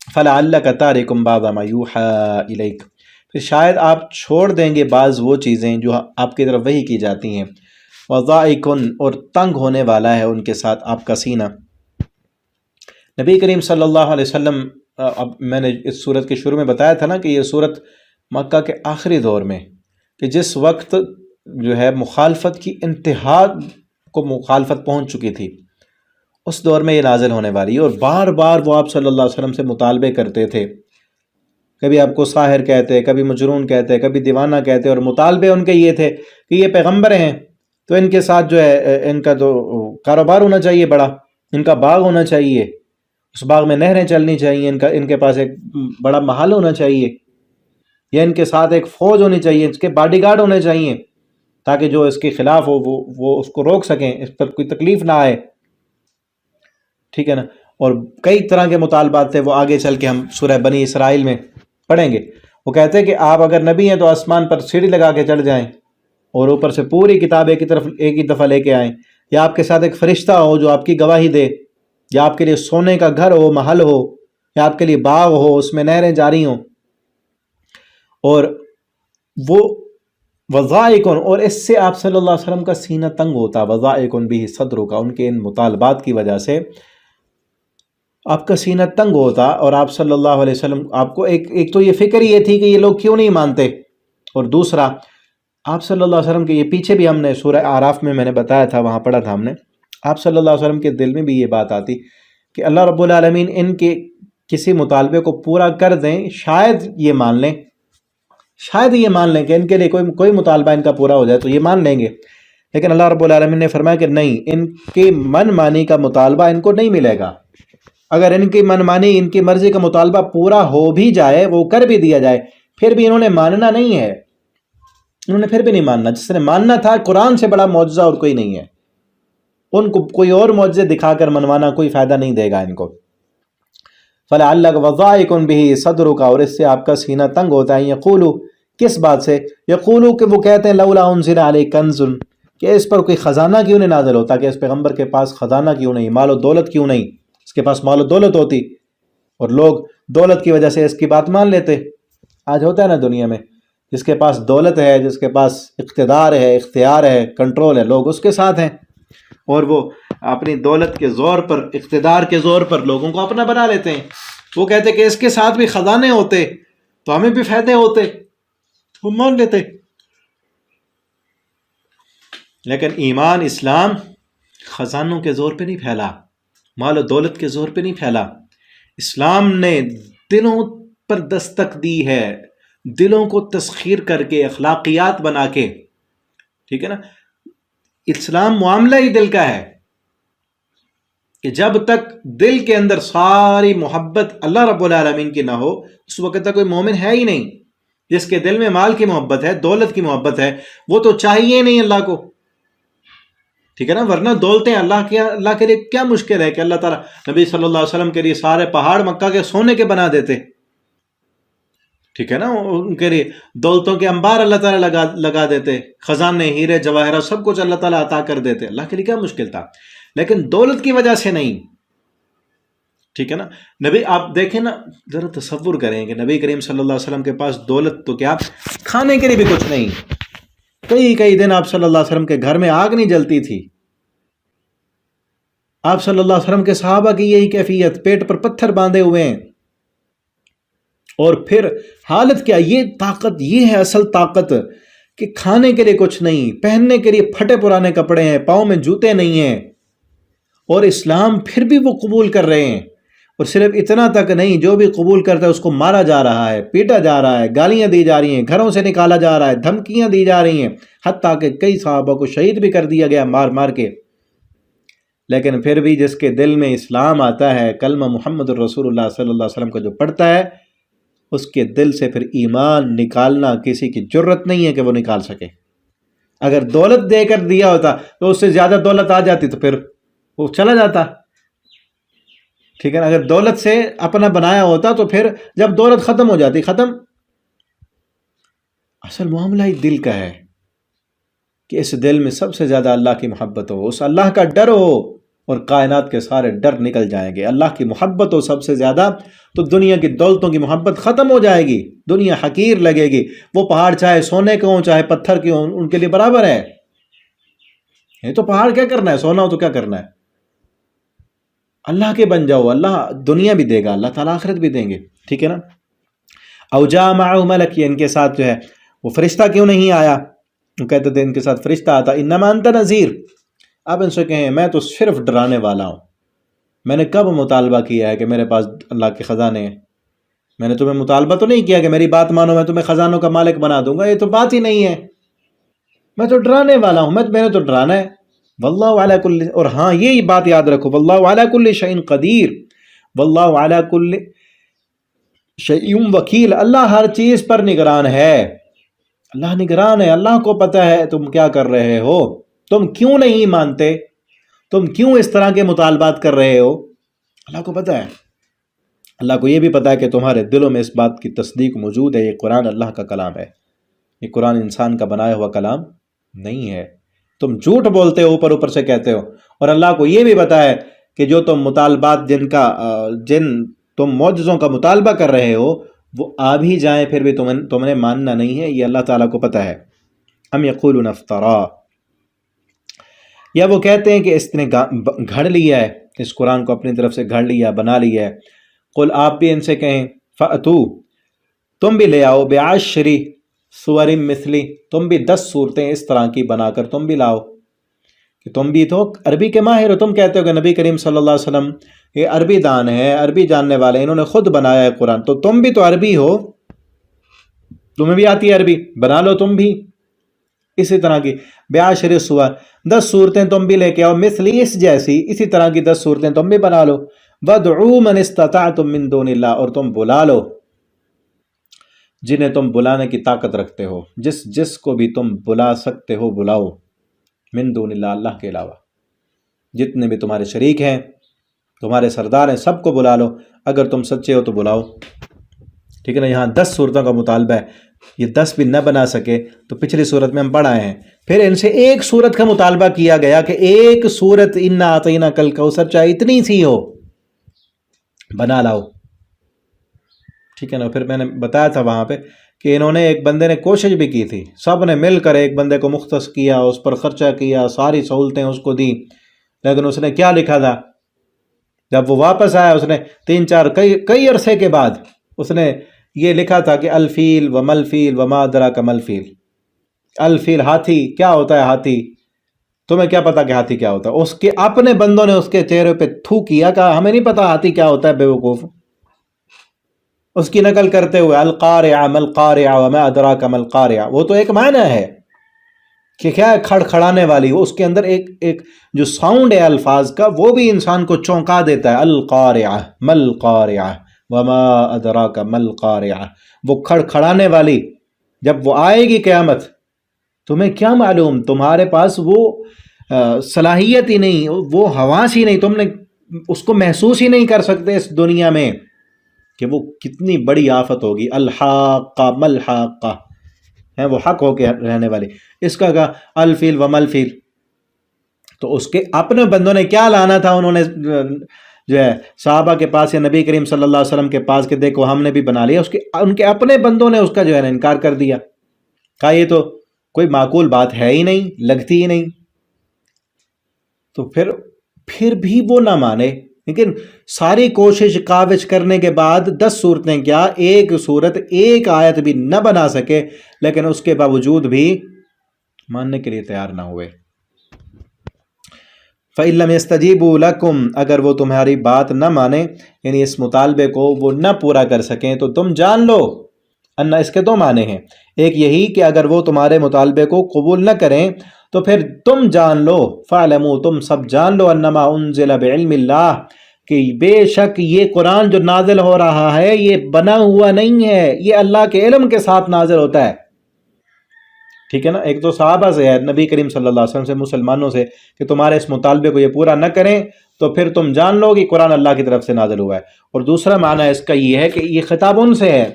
فَلَعَلَّكَ تَارِكٌ بَعْضَ مَا يُوحَىٰ إِلَيْكَ، پھر شاید آپ چھوڑ دیں گے بعض وہ چیزیں جو آپ کی طرف وحی کی جاتی ہیں۔ وَضَائِقٌ، اور تنگ ہونے والا ہے ان کے ساتھ آپ کا سینہ۔ نبی کریم صلی اللہ علیہ وسلم، اب میں نے اس صورت کے شروع میں بتایا تھا نا کہ یہ صورت مکہ کے آخری دور میں، کہ جس وقت جو ہے مخالفت کی انتہا کو مخالفت پہنچ چکی تھی، اس دور میں یہ نازل ہونے والی ہے۔ اور بار بار وہ آپ صلی اللہ علیہ وسلم سے مطالبے کرتے تھے، کبھی آپ کو ساحر کہتے، کبھی مجنون کہتے، کبھی دیوانہ کہتے، اور مطالبے ان کے یہ تھے کہ یہ پیغمبر ہیں تو ان کے ساتھ جو ہے ان کا تو کاروبار ہونا چاہیے بڑا، ان کا باغ ہونا چاہیے، اس باغ میں نہریں چلنی چاہیے، ان کے پاس ایک بڑا محل ہونا چاہیے، یا ان کے ساتھ ایک فوج ہونی چاہیے، اس کے باڈی گارڈ ہونے چاہیے، تاکہ جو اس کے خلاف ہو وہ اس کو روک سکیں، اس پر کوئی تکلیف نہ آئے، ٹھیک ہے نا۔ اور کئی طرح کے مطالبات تھے، وہ آگے چل کے ہم سورہ بنی اسرائیل میں پڑھیں گے۔ وہ کہتے ہیں کہ آپ اگر نبی ہیں تو آسمان پر سیڑھی لگا کے چڑھ جائیں اور اوپر سے پوری کتاب ایک ہی دفعہ لے کے آئیں، یا آپ کے ساتھ ایک فرشتہ ہو جو آپ کی گواہی دے، یا آپ کے لیے سونے کا گھر ہو، محل ہو، یا آپ کے لیے باغ ہو، اس میں نہریں جاری ہوں۔ اور وہ وضائقن، اور اس سے آپ صلی اللہ علیہ وسلم کا سینہ تنگ ہوتا، وضائقن بھی صدر کا، ان کے ان مطالبات کی وجہ سے آپ کا سینہ تنگ ہوتا، اور آپ صلی اللہ علیہ وسلم، آپ کو ایک تو یہ فکر یہ تھی کہ یہ لوگ کیوں نہیں مانتے، اور دوسرا آپ صلی اللہ علیہ وسلم کے، یہ پیچھے بھی ہم نے سورہ اعراف میں نے بتایا تھا، وہاں پڑھا تھا ہم نے، آپ صلی اللہ علیہ وسلم کے دل میں بھی یہ بات آتی کہ اللہ رب العالمین ان کے کسی مطالبے کو پورا کر دیں، شاید یہ مان لیں، شاید یہ مان لیں کہ ان کے لیے کوئی مطالبہ ان کا پورا ہو جائے تو یہ مان لیں گے، لیکن اللہ رب العالمین نے فرمایا کہ نہیں، ان کی من مانی کا مطالبہ ان کو نہیں ملے گا۔ اگر ان کی من مانی، ان کی مرضی کا مطالبہ پورا ہو بھی جائے، وہ کر بھی دیا جائے، پھر بھی انہوں نے ماننا نہیں ہے، انہوں نے پھر بھی نہیں ماننا۔ جس نے ماننا تھا، قرآن سے بڑا معجزہ اور کوئی نہیں ہے، ان کو کوئی اور معجزے دکھا کر منوانا کوئی فائدہ نہیں دے گا ان کو۔ فَلَعَلَّكَ وَضَائِقٌ بِهِ صَدْرُكَ، اور اس سے آپ کا سینہ تنگ ہوتا ہے۔ یقولو، کس بات سے؟ یقولو کہ وہ کہتے ہیں لولا انزل علیہ کنز، کہ اس پر کوئی خزانہ کیوں نہیں نازل ہوتا، کہ اس پیغمبر کے پاس خزانہ کیوں نہیں، مال و دولت کیوں نہیں، اس کے پاس مال و دولت ہوتی اور لوگ دولت کی وجہ سے اس کی بات مان لیتے۔ آج ہوتا ہے نا دنیا میں، جس کے پاس دولت ہے، جس کے پاس اقتدار ہے، اختیار ہے، کنٹرول ہے، لوگ اس کے ساتھ ہیں، اور وہ اپنی دولت کے زور پر، اقتدار کے زور پر لوگوں کو اپنا بنا لیتے ہیں۔ وہ کہتے کہ اس کے ساتھ بھی خزانے ہوتے تو ہمیں بھی فائدے ہوتے، وہ مان لیتے۔ لیکن ایمان، اسلام خزانوں کے زور پہ نہیں پھیلا، مال و دولت کے زور پہ نہیں پھیلا۔ اسلام نے دلوں پر دستک دی ہے، دلوں کو تسخیر کر کے، اخلاقیات بنا کے، ٹھیک ہے نا۔ اسلام معاملہ ہی دل کا ہے کہ جب تک دل کے اندر ساری محبت اللہ رب العالمین کی نہ ہو، اس وقت تک کوئی مومن ہے ہی نہیں۔ جس کے دل میں مال کی محبت ہے، دولت کی محبت ہے، وہ تو چاہیے نہیں اللہ کو، ٹھیک ہے نا۔ ورنہ دولتیں اللہ کے لیے کیا مشکل ہے کہ اللہ تعالیٰ نبی صلی اللہ علیہ وسلم کے لیے سارے پہاڑ مکہ کے سونے کے بنا دیتے، ٹھیک ہے نا۔ ان کے لیے دولتوں کے انبار اللہ تعالیٰ لگا دیتے، خزانے، ہیرے جواہرات، سب کچھ اللہ تعالیٰ عطا کر دیتے۔ اللہ کے لیے کیا مشکل تھا، لیکن دولت کی وجہ سے نہیں، ٹھیک ہے نا۔ نبی، آپ دیکھیں نا، ذرا تصور کریں کہ نبی کریم صلی اللہ علیہ وسلم کے پاس دولت تو کیا، کھانے کے لیے بھی کچھ نہیں۔ کئی دن آپ صلی اللہ علیہ وسلم کے گھر میں آگ نہیں جلتی تھی۔ آپ صلی اللہ علیہ وسلم کے صحابہ کی یہی کیفیت، پیٹ پر پتھر باندھے ہوئے ہیں، اور پھر حالت کیا، یہ طاقت، یہ ہے اصل طاقت کہ کھانے کے لیے کچھ نہیں، پہننے کے لیے پھٹے پرانے کپڑے ہیں، پاؤں میں جوتے نہیں ہیں، اور اسلام پھر بھی وہ قبول کر رہے ہیں۔ اور صرف اتنا تک نہیں، جو بھی قبول کرتا ہے اس کو مارا جا رہا ہے، پیٹا جا رہا ہے، گالیاں دی جا رہی ہیں، گھروں سے نکالا جا رہا ہے، دھمکیاں دی جا رہی ہیں، حتیٰ کہ کئی صحابہ کو شہید بھی کر دیا گیا مار مار کے۔ لیکن پھر بھی جس کے دل میں اسلام آتا ہے، کلمہ محمد الرسول اللہ صلی اللہ علیہ وسلم کا جو پڑھتا ہے، اس کے دل سے پھر ایمان نکالنا کسی کی جرت نہیں ہے کہ وہ نکال سکے۔ اگر دولت دے کر دیا ہوتا تو اس سے زیادہ دولت آ جاتی تو پھر وہ چلا جاتا، ٹھیک ہے نا۔ اگر دولت سے اپنا بنایا ہوتا تو پھر جب دولت ختم ہو جاتی، ختم۔ اصل معاملہ ہی دل کا ہے کہ اس دل میں سب سے زیادہ اللہ کی محبت ہو، اس اللہ کا ڈر ہو، اور کائنات کے سارے ڈر نکل جائیں گے۔ اللہ کی محبت ہو سب سے زیادہ تو دنیا کی دولتوں کی محبت ختم ہو جائے گی، دنیا حقیر لگے گی۔ وہ پہاڑ چاہے سونے کے ہوں چاہے پتھر کے ہوں، ان کے لیے برابر ہے۔ یہ تو پہاڑ کیا کرنا ہے، سونا ہو تو کیا کرنا ہے، اللہ کے بن جاؤ، اللہ دنیا بھی دے گا، اللہ تعالیٰ آخرت بھی دیں گے، ٹھیک ہے نا۔ او جاء معه ملک، ان کے ساتھ جو ہے وہ فرشتہ کیوں نہیں آیا؟ وہ کہتے تھے ان کے ساتھ فرشتہ آتا، انما انت نذیر، آپ ان سے کہیں میں تو صرف ڈرانے والا ہوں۔ میں نے کب مطالبہ کیا ہے کہ میرے پاس اللہ کے خزانے ہیں؟ میں نے تمہیں مطالبہ تو نہیں کیا کہ میری بات مانو، میں تمہیں خزانوں کا مالک بنا دوں گا، یہ تو بات ہی نہیں ہے۔ میں تو ڈرانے والا ہوں، میں نے تو ڈرانا ہے۔ واللہ علی کل، اور ہاں یہی بات یاد رکھو، واللہ علی کل شیء قدیر، واللہ علی کل شیء وکیل، اللہ ہر چیز پر نگران ہے، اللہ نگران ہے، اللہ کو پتہ ہے تم کیا کر رہے ہو، تم کیوں نہیں مانتے، تم کیوں اس طرح کے مطالبات کر رہے ہو، اللہ کو پتہ ہے۔ اللہ کو یہ بھی پتہ ہے کہ تمہارے دلوں میں اس بات کی تصدیق موجود ہے، یہ قرآن اللہ کا کلام ہے، یہ قرآن انسان کا بنایا ہوا کلام نہیں ہے۔ تم جھوٹ بولتے ہو، اوپر سے کہتے ہو، اور اللہ کو یہ بھی پتہ ہے کہ جو تم مطالبات جن تم معجزوں کا مطالبہ کر رہے ہو وہ آ بھی جائیں پھر بھی تم نے ماننا نہیں ہے، یہ اللہ تعالیٰ کو پتہ ہے۔ ام یقولون افترا، یا وہ کہتے ہیں کہ اس نے گھڑ لیا ہے، اس قرآن کو اپنی طرف سے گھڑ لیا، بنا لیا ہے۔ قل، آپ بھی ان سے کہیں، فأتو، تم بھی لے آؤ، بعشر سور مثلی، تم بھی 10 صورتیں اس طرح کی بنا کر تم بھی لاؤ، کہ تم بھی تو عربی کے ماہر ہو، تم کہتے ہو کہ نبی کریم صلی اللہ علیہ وسلم یہ عربی دان ہے، عربی جاننے والے، انہوں نے خود بنایا ہے قرآن، تو تم بھی تو عربی ہو، تمہیں بھی آتی ہے عربی، بنا لو تم بھی اسی طرح کی بعشر سور 10 صورتیں تم بھی لے کے آؤ، مثلی اس جیسی، اسی طرح کی 10 صورتیں تم بھی بنا لو، وَادْعُوا مَنِ اسْتَطَعْتُم مِّن دُونِ اللَّهِ، اور تم بلا لو جنہیں تم بلانے کی طاقت رکھتے ہو، جس کو بھی تم بلا سکتے ہو بلاؤ، من دون اللہ، اللہ کے علاوہ، جتنے بھی تمہارے شریک ہیں، تمہارے سردار ہیں، سب کو بلا لو، اگر تم سچے ہو تو بلاؤ۔ ٹھیک ہے نا، یہاں 10 صورتوں کا مطالبہ ہے، یہ 10 بھی نہ بنا سکے تو پچھلی صورت میں ہم پڑھ آئے ہیں، پھر ان سے ایک صورت کا مطالبہ کیا گیا کہ ایک صورت انا اعطیناک الکوثر چاہے اتنی سی ہو بنا لاؤ۔ ٹھیک ہے نا، پھر میں نے بتایا تھا وہاں پہ کہ انہوں نے، ایک بندے نے کوشش بھی کی تھی، سب نے مل کر ایک بندے کو مختص کیا، اس پر خرچہ کیا، ساری سہولتیں اس کو دی، لیکن اس نے کیا لکھا تھا؟ جب وہ واپس آیا اس نے 3-4 کئی عرصے کے بعد اس نے یہ لکھا تھا کہ الفیل و ملفیل وما ادراک ملفیل، الفیل ہاتھی، کیا ہوتا ہے ہاتھی، تمہیں کیا پتا کہ ہاتھی کیا ہوتا ہے؟ اس کے اپنے بندوں نے اس کے چہرے پہ تھو کیا، کہا ہمیں نہیں پتا ہاتھی کیا ہوتا ہے، بے وقوف۔ اس کی نقل کرتے ہوئے القارعہ ملقارعہ وما ادراک ملقارعہ، وہ تو ایک معنی ہے کہ کیا ہے، کھڑکھڑانے والی، وہ اس کے اندر ایک جو ساؤنڈ ہے الفاظ کا، وہ بھی انسان کو چونکا دیتا ہے۔ القارعہ ملقارعہ وما ادراک ملقارعہ، وہ کھڑکھڑانے والی، جب وہ آئے گی قیامت، تمہیں کیا معلوم، تمہارے پاس وہ صلاحیت ہی نہیں، وہ حواس ہی نہیں، تم نے اس کو محسوس ہی نہیں کر سکتے اس دنیا میں کہ وہ کتنی بڑی آفت ہوگی۔ الحاقہ ملحاقہ ہے، وہ حق ہو کے رہنے والی۔ اس کا کہا الفیل و ملفیل، تو اس کے اپنے بندوں نے کیا لانا تھا، انہوں نے جو ہے صحابہ کے پاس یا نبی کریم صلی اللہ علیہ وسلم کے پاس کہ دیکھو ہم نے بھی بنا لیا، ان کے اپنے بندوں نے اس کا جو ہے نا انکار کر دیا، کہا یہ تو کوئی معقول بات ہے ہی نہیں، لگتی ہی نہیں۔ تو پھر بھی وہ نہ مانے، لیکن ساری کوشش کاوش کرنے کے بعد 10 صورتیں کیا، ایک صورت، ایک آیت بھی نہ بنا سکے، لیکن اس کے باوجود بھی ماننے کے لیے تیار نہ ہوئے۔ فَإِن لَّمْ يَسْتَجِيبُوا لَكُمْ، اگر وہ تمہاری بات نہ مانے، یعنی اس مطالبے کو وہ نہ پورا کر سکیں، تو تم جان لو، انّا اس کے 2 معنی ہیں، ایک یہی کہ اگر وہ تمہارے مطالبے کو قبول نہ کریں تو پھر تم جان لو، فَاعْلَمُوا، تم سب جان لو، انما انزل بعلم اللہ، کہ بے شک یہ قرآن جو نازل ہو رہا ہے یہ بنا ہوا نہیں ہے، یہ اللہ کے علم کے ساتھ نازل ہوتا ہے۔ ٹھیک ہے نا، ایک تو صحابہ سے ہے، نبی کریم صلی اللہ علیہ وسلم سے، مسلمانوں سے، کہ تمہارے اس مطالبے کو یہ پورا نہ کریں تو پھر تم جان لو کہ قرآن اللہ کی طرف سے نازل ہوا ہے۔ اور دوسرا معنی اس کا یہ ہے کہ یہ خطاب ان سے ہے،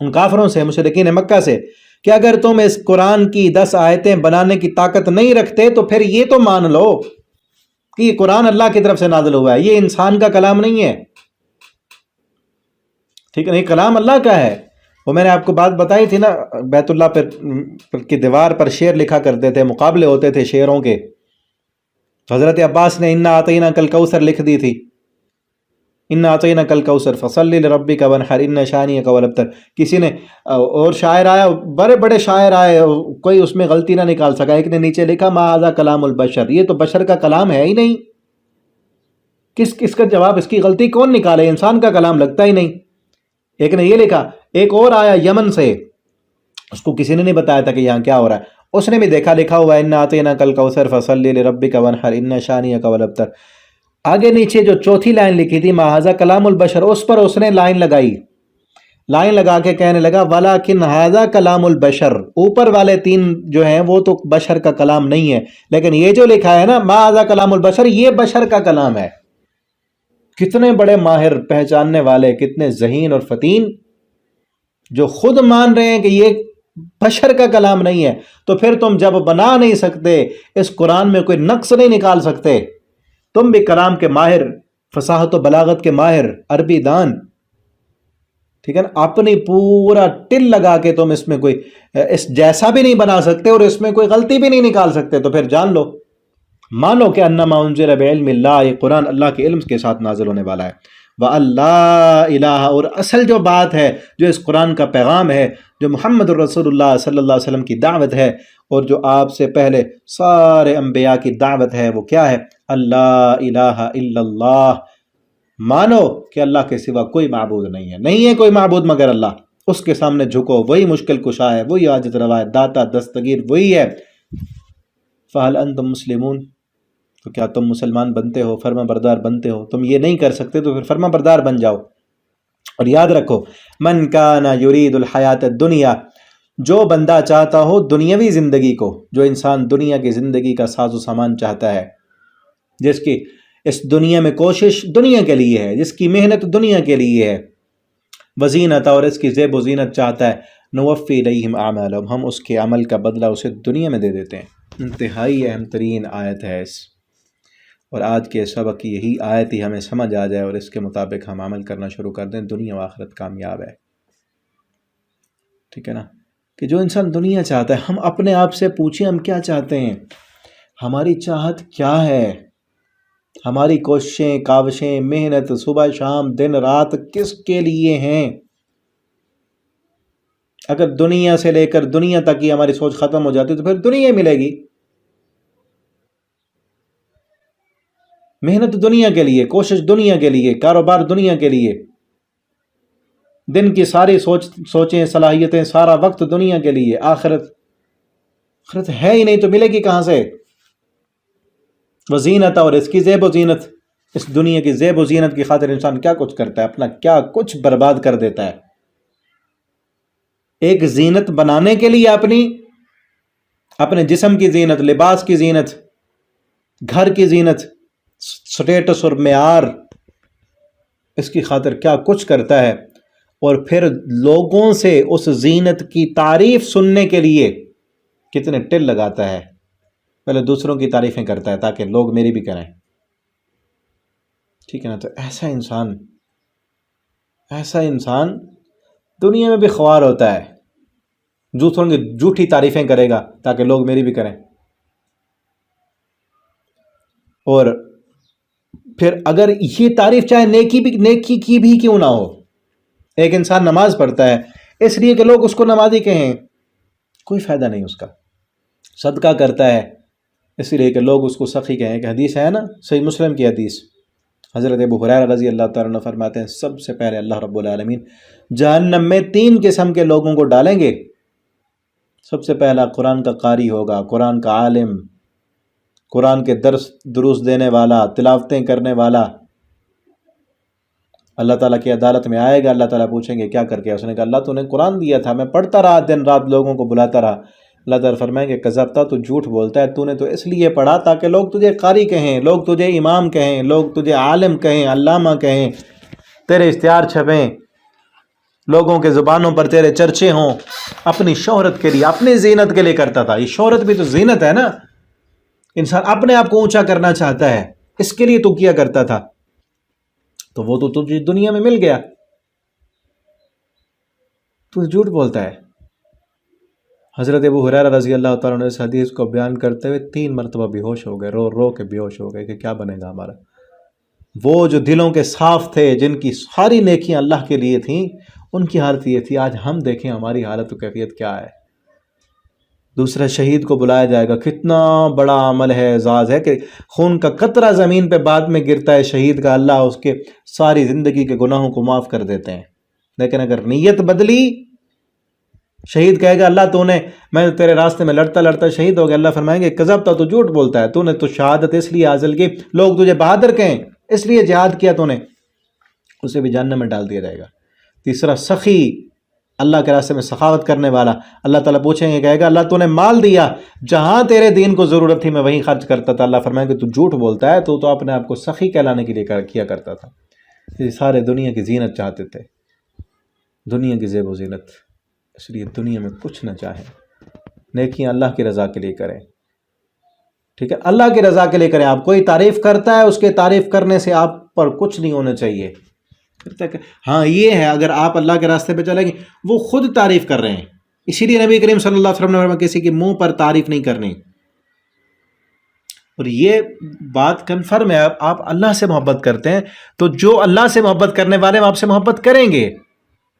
ان کافروں سے، مشرکین مکہ سے، کہ اگر تم اس قرآن کی 10 آیتیں بنانے کی طاقت نہیں رکھتے تو پھر یہ تو مان لو کہ یہ قرآن اللہ کی طرف سے نازل ہوا ہے، یہ انسان کا کلام نہیں ہے۔ ٹھیک ہے، یہ کلام اللہ کا ہے۔ وہ میں نے آپ کو بات بتائی تھی نا، بیت اللہ پر کی دیوار پر شعر لکھا کرتے تھے، مقابلے ہوتے تھے شعروں کے، حضرت عباس نے انا اعطیناک الکوثر لکھ دی تھی، انا اعطیناک الکوثر فصلی لربک وانحر ان شانئک هو الابتر۔ کسی نے اور شاعر آیا، بڑے بڑے شاعر آئے، کوئی اس میں غلطی نہ نکال سکا، ایک نے نیچے لکھا ما ھذا کلام البشر، یہ تو بشر کا کلام ہے ہی نہیں، کس کا جواب، اس کی غلطی کون نکالے، انسان کا کلام لگتا ہی نہیں۔ ایک نے یہ لکھا، ایک اور آیا یمن سے، اس کو کسی نے نہیں بتایا تھا کہ یہاں کیا ہو رہا ہے، اس نے بھی دیکھا، لکھا ہوا انا اعطیناک الکوثر فصلی لربک وانحر ان شانئک هو الابتر۔ آگے نیچے جو چوتھی لائن لکھی تھی ما ھذا کلام البشر، اس پر اس نے لائن لگائی، لائن لگا کے کہنے لگا ولیکن ھذا کلام البشر، اوپر والے 3 جو ہیں وہ تو بشر کا کلام نہیں ہے، لیکن یہ جو لکھا ہے نا ما ھذا کلام البشر، یہ بشر کا کلام ہے۔ کتنے بڑے ماہر پہچاننے والے، کتنے ذہین اور فتین، جو خود مان رہے ہیں کہ یہ بشر کا کلام نہیں ہے، تو پھر تم جب بنا نہیں سکتے، اس قرآن میں کوئی نقص نہیں نکال سکتے، تم بھی کلام کے ماہر، فصاحت و بلاغت کے ماہر، عربی دان، ٹھیک ہے نا، اپنی پورا ٹل لگا کے تم اس میں کوئی اس جیسا بھی نہیں بنا سکتے اور اس میں کوئی غلطی بھی نہیں نکال سکتے، تو پھر جان لو، مانو کہ انما انزل بعلم اللہ، یہ قرآن اللہ کے علم کے ساتھ نازل ہونے والا ہے۔ وَأَلَّا الہ، اور اصل جو بات ہے، جو اس قرآن کا پیغام ہے، جو محمد الرسول اللہ صلی اللہ علیہ وسلم کی دعوت ہے، اور جو آپ سے پہلے سارے انبیاء کی دعوت ہے، وہ کیا ہے؟ اللہ الہ الا اللہ، مانو کہ اللہ کے سوا کوئی معبود نہیں ہے، نہیں ہے کوئی معبود مگر اللہ، اس کے سامنے جھکو، وہی مشکل کشا ہے، وہی حاجت روا ہے، داتا دستگیر وہی ہے۔ فہل انتم مسلمون، تو کیا تم مسلمان بنتے ہو، فرما بردار بنتے ہو؟ تم یہ نہیں کر سکتے تو پھر فرما بردار بن جاؤ۔ اور یاد رکھو، من کان یرید الحیات الدنیا، جو بندہ چاہتا ہو دنیاوی زندگی کو، جو انسان دنیا کی زندگی کا ساز و سامان چاہتا ہے، جس کی اس دنیا میں کوشش دنیا کے لیے ہے، جس کی محنت دنیا کے لیے ہے، وزینت، اور اس کی زیب و زینت چاہتا ہے، نوفی الیہم اعمالہم، ہم اس کے عمل کا بدلہ اسے دنیا میں دے دیتے ہیں۔ انتہائی اہم ترین آیت ہے اس، اور آج کے سبق کی یہی آیت ہی ہمیں سمجھ آ جائے اور اس کے مطابق ہم عمل کرنا شروع کر دیں، دنیا و آخرت کامیاب ہے۔ ٹھیک ہے نا، کہ جو انسان دنیا چاہتا ہے، ہم اپنے آپ سے پوچھیں ہم کیا چاہتے ہیں، ہماری چاہت کیا ہے، ہماری کوششیں، کاوشیں، محنت، صبح شام دن رات کس کے لیے ہیں؟ اگر دنیا سے لے کر دنیا تک ہی ہماری سوچ ختم ہو جاتی تو پھر دنیا ملے گی۔ محنت دنیا کے لیے، کوشش دنیا کے لیے، کاروبار دنیا کے لیے، دن کی ساری سوچیں، صلاحیتیں، سارا وقت دنیا کے لیے، آخرت ہے ہی نہیں تو ملے گی کہاں سے؟ وزینت، اور اس کی زیب و زینت، اس دنیا کی زیب و زینت کی خاطر انسان کیا کچھ کرتا ہے، اپنا کیا کچھ برباد کر دیتا ہے۔ ایک زینت بنانے کے لیے اپنے جسم کی زینت، لباس کی زینت، گھر کی زینت، سٹیٹس اور معیار، اس کی خاطر کیا کچھ کرتا ہے، اور پھر لوگوں سے اس زینت کی تعریف سننے کے لیے کتنے ٹل لگاتا ہے، پہلے دوسروں کی تعریفیں کرتا ہے تاکہ لوگ میری بھی کریں۔ ٹھیک ہے نا، تو ایسا انسان دنیا میں بھی خوار ہوتا ہے، دوسروں کی جھوٹی تعریفیں کرے گا تاکہ لوگ میری بھی کریں۔ اور پھر اگر یہ تعریف چاہے نیکی کی بھی کیوں نہ ہو، ایک انسان نماز پڑھتا ہے اس لیے کہ لوگ اس کو نمازی کہیں، کوئی فائدہ نہیں اس کا۔ صدقہ کرتا ہے اس لیے کہ لوگ اس کو سخی کہیں، کہ حدیث ہے نا، صحیح مسلم کی حدیث، حضرت ابو ہریرہ رضی اللہ تعالیٰ عنہ فرماتے ہیں، سب سے پہلے اللہ رب العالمین جہنم میں 3 قسم کے لوگوں کو ڈالیں گے۔ سب سے پہلا قرآن کا قاری ہوگا، قرآن کا عالم، قرآن کے دروس دینے والا، تلاوتیں کرنے والا، اللہ تعالیٰ کی عدالت میں آئے گا، اللہ تعالیٰ پوچھیں گے کیا کر کے؟ اس نے کہا اللہ تو نے قرآن دیا تھا، میں پڑھتا رہا دن رات، لوگوں کو بلاتا رہا۔ اللہ تعالیٰ فرمائیں گے کذبتا، تو جھوٹ بولتا ہے، تو نے تو اس لیے پڑھا تاکہ لوگ تجھے قاری کہیں، لوگ تجھے امام کہیں، لوگ تجھے عالم کہیں، علامہ کہیں، تیرے اشتہار چھپیں، لوگوں کے زبانوں پر تیرے چرچے ہوں، اپنی شہرت کے لیے، اپنی زینت کے لیے کرتا تھا۔ یہ شہرت بھی تو زینت ہے نا، انسان اپنے آپ کو اونچا کرنا چاہتا ہے، اس کے لیے تو کیا کرتا تھا، تو وہ تو تجھے دنیا میں مل گیا، تو جھوٹ بولتا ہے۔ حضرت ابو ہریرہ رضی اللہ تعالیٰ عنہ اس حدیث کو بیان کرتے ہوئے 3 مرتبہ بے ہوش ہو گئے، رو رو کے بے ہوش ہو گئے کہ کیا بنے گا ہمارا۔ وہ جو دلوں کے صاف تھے، جن کی ساری نیکیاں اللہ کے لیے تھیں، ان کی حالت یہ تھی۔ آج ہم دیکھیں ہماری حالت و کیفیت کیا ہے۔ دوسرا، شہید کو بلایا جائے گا، کتنا بڑا عمل ہے، اعزاز ہے کہ خون کا قطرہ زمین پہ بعد میں گرتا ہے شہید کا، اللہ اس کے ساری زندگی کے گناہوں کو معاف کر دیتے ہیں۔ لیکن اگر نیت بدلی، شہید کہے گا اللہ میں تیرے راستے میں لڑتا لڑتا شہید ہو گیا، اللہ فرمائیں گے کذبتا، تو جھوٹ بولتا ہے، تو نے تو شہادت اس لیے حاصل کی، لوگ تجھے بہادر کہیں، اس لیے جہاد کیا تو نے، اسے بھی جہنم میں ڈال دیا جائے گا۔ تیسرا، سخی، اللہ کے راستے میں سخاوت کرنے والا، اللہ تعالیٰ پوچھیں گے، کہے گا اللہ تو نے مال دیا، جہاں تیرے دین کو ضرورت تھی میں وہیں خرچ کرتا تھا، اللہ فرمائیں گے تو جھوٹ بولتا ہے، تو اپنے آپ کو سخی کہلانے کے لیے کیا کرتا تھا۔ یہ سارے دنیا کی زینت چاہتے تھے، دنیا کی زیب و زینت، اس لیے دنیا میں کچھ نہ چاہیں، نیکیاں اللہ کی رضا کے لیے کریں۔ ٹھیک ہے، اللہ کی رضا کے لیے کریں۔ آپ کوئی تعریف کرتا ہے، اس کے تعریف کرنے سے آپ پر کچھ نہیں ہونا چاہیے۔ ہاں یہ ہے، اگر آپ اللہ کے راستے پہ چلیں گے، وہ خود تعریف کر رہے ہیں، اسی لیے نبی کریم صلی اللہ علیہ وسلم نے فرمایا کسی کے منہ پر تعریف نہیں کرنی۔ اور یہ بات کنفرم ہے، آپ اللہ سے محبت کرتے ہیں تو جو اللہ سے محبت کرنے والے آپ سے محبت کریں گے،